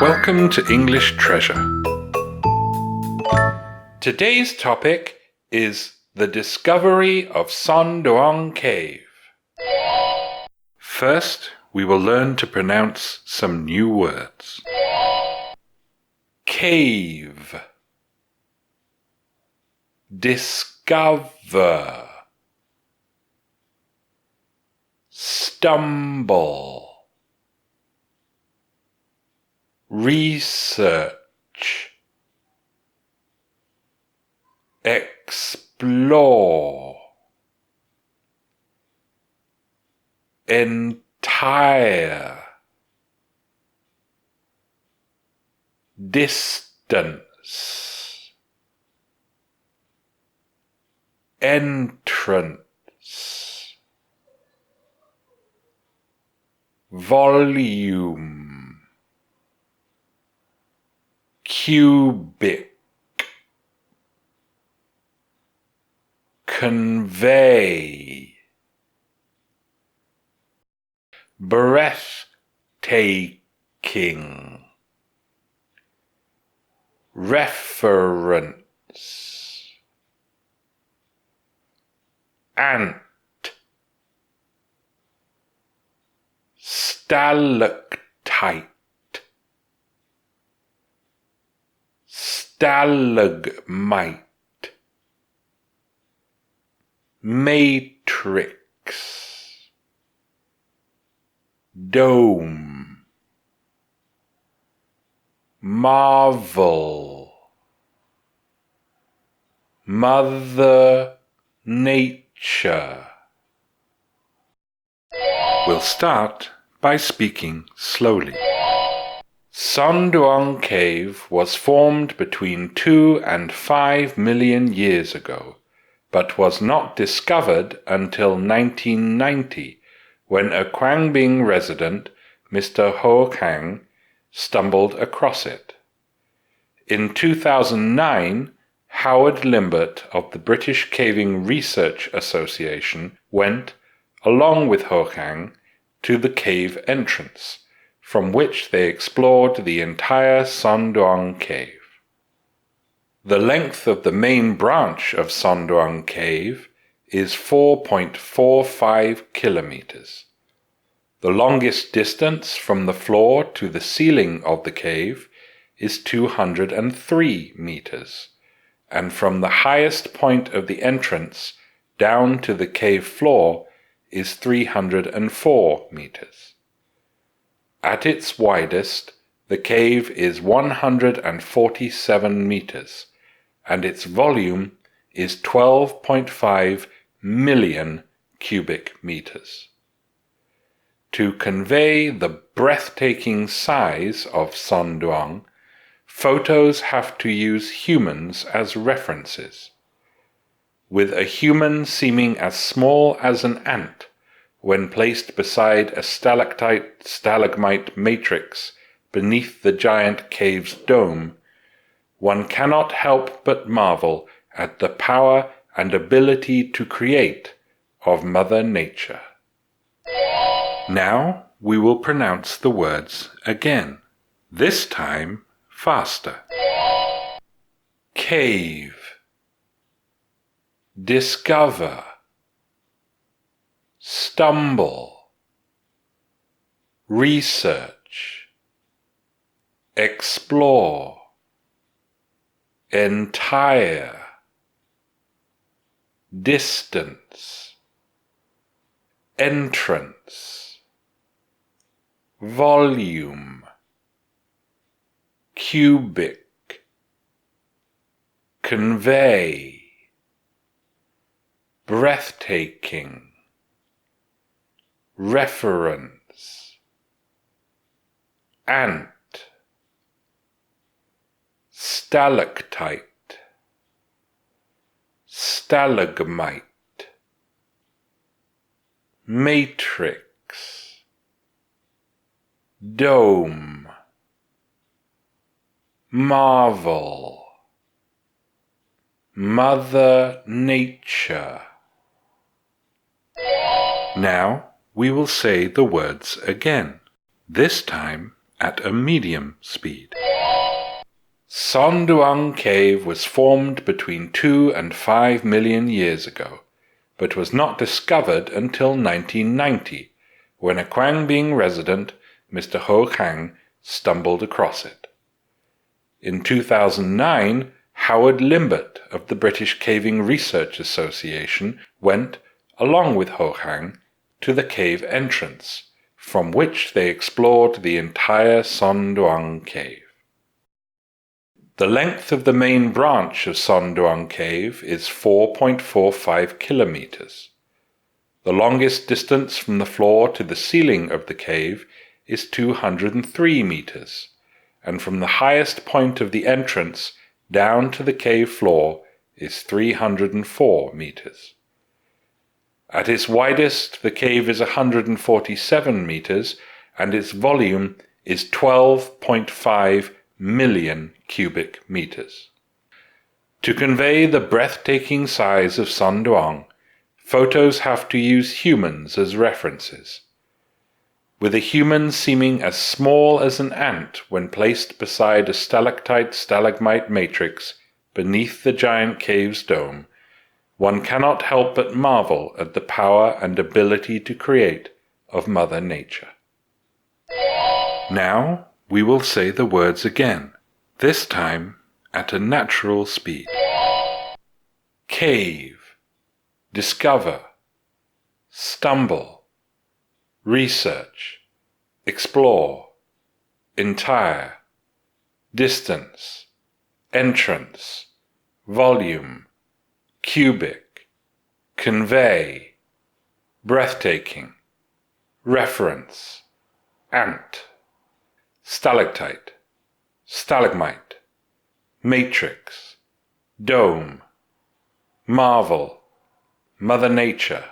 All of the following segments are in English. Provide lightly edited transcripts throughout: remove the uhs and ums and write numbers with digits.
Welcome to English Treasure. Today's topic is the discovery of Son Doong Cave. First, we will learn to pronounce some new words. Cave. Discover. Stumble. Research. Explore. Entire. Distance. Entrance. Volume. Cubic. Convey. Breathtaking. Reference. Ant. Stalactite. Stalagmite. Matrix. Dome. Marvel. Mother Nature. We'll start by speaking slowly. Son Doong Cave was formed between 2 and 5 million years ago, but was not discovered until 1990, when a Quangbing resident, Mr. Ho Kang, stumbled across it. In 2009, Howard Limbert of the British Caving Research Association went, along with Ho Kang, to the cave entrance, from which they explored the entire Son Doong Cave. The length of the main branch of Son Doong Cave is 4.45 kilometers. The longest distance from the floor to the ceiling of the cave is 203 meters, and from the highest point of the entrance down to the cave floor is 304 meters. At its widest, the cave is 147 meters, and its volume is 12.5 million cubic meters. To convey the breathtaking size of Son Doong, photos have to use humans as references. With a human seeming as small as an ant, when placed beside a stalactite-stalagmite matrix beneath the giant cave's dome, one cannot help but marvel at the power and ability to create of Mother Nature. Now we will pronounce the words again, this time faster. Cave. Discover. Stumble. Research. Explore. Entire. Distance. Entrance. Volume. Cubic. Convey. Breathtaking. Reference. Ant. Stalactite. Stalagmite. Matrix. Dome. Marvel. Mother Nature. Now we will say the words again, this time at a medium speed. Son Doong Cave was formed between 2 and 5 million years ago, but was not discovered until 1990, when a Quang Binh resident, Mr. Ho Khang, stumbled across it. In 2009, Howard Limbert of the British Caving Research Association went, along with Ho Khang, to the cave entrance, from which they explored the entire Son Doong Cave. The length of the main branch of Son Doong Cave is 4.45 kilometers. The longest distance from the floor to the ceiling of the cave is 203 meters, and from the highest point of the entrance down to the cave floor is 304 meters. At its widest, the cave is 147 meters, and its volume is 12.5 million cubic meters. To convey the breathtaking size of Son Doong, photos have to use humans as references. With a human seeming as small as an ant when placed beside a stalactite-stalagmite matrix beneath the giant cave's dome, one cannot help but marvel at the power and ability to create of Mother Nature. Now we will say the words again, this time at a natural speed. Cave, discover, stumble, research, explore, entire, distance, entrance, volume, cubic, convey, breathtaking, reference, ant, stalactite, stalagmite, matrix, dome, marvel, Mother Nature.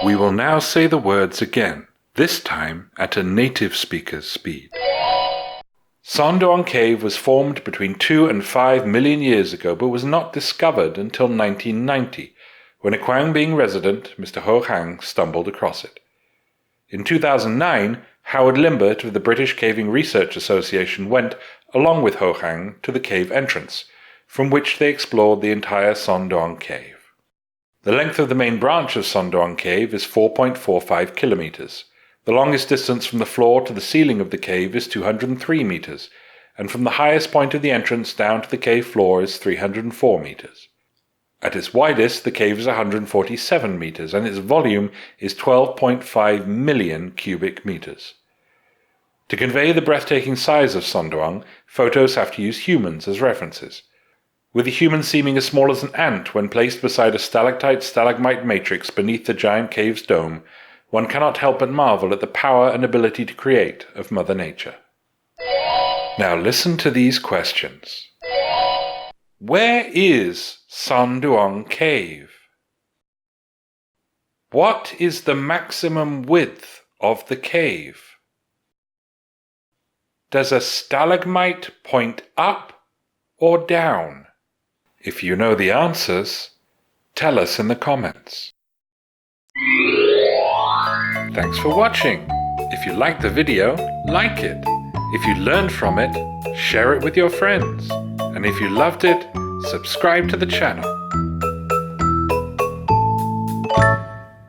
We will now say the words again, this time at a native speaker's speed. Son Doong Cave was formed between 2 and 5 million years ago, but was not discovered until 1990, when a Quang Binh resident, Mr. Ho Khang, stumbled across it. In 2009, Howard Limbert of the British Caving Research Association went, along with Ho Khang, to the cave entrance, from which they explored the entire Son Doong Cave. The length of the main branch of Son Doong Cave is 4.45 kilometers. The longest distance from the floor to the ceiling of the cave is 203 meters, and from the highest point of the entrance down to the cave floor is 304 meters. At its widest, the cave is 147 meters, and its volume is 12.5 million cubic meters. To convey the breathtaking size of Son Doong, photos have to use humans as references. With a human seeming as small as an ant when placed beside a stalactite-stalagmite matrix beneath the giant cave's dome, one cannot help but marvel at the power and ability to create of Mother Nature. Now listen to these questions. Where is Son Doong Cave? What is the maximum width of the cave? Does a stalagmite point up or down? If you know the answers, tell us in the comments. Thanks for watching. If you liked the video, like it. If you learned from it, share it with your friends. And if you loved it, subscribe to the channel.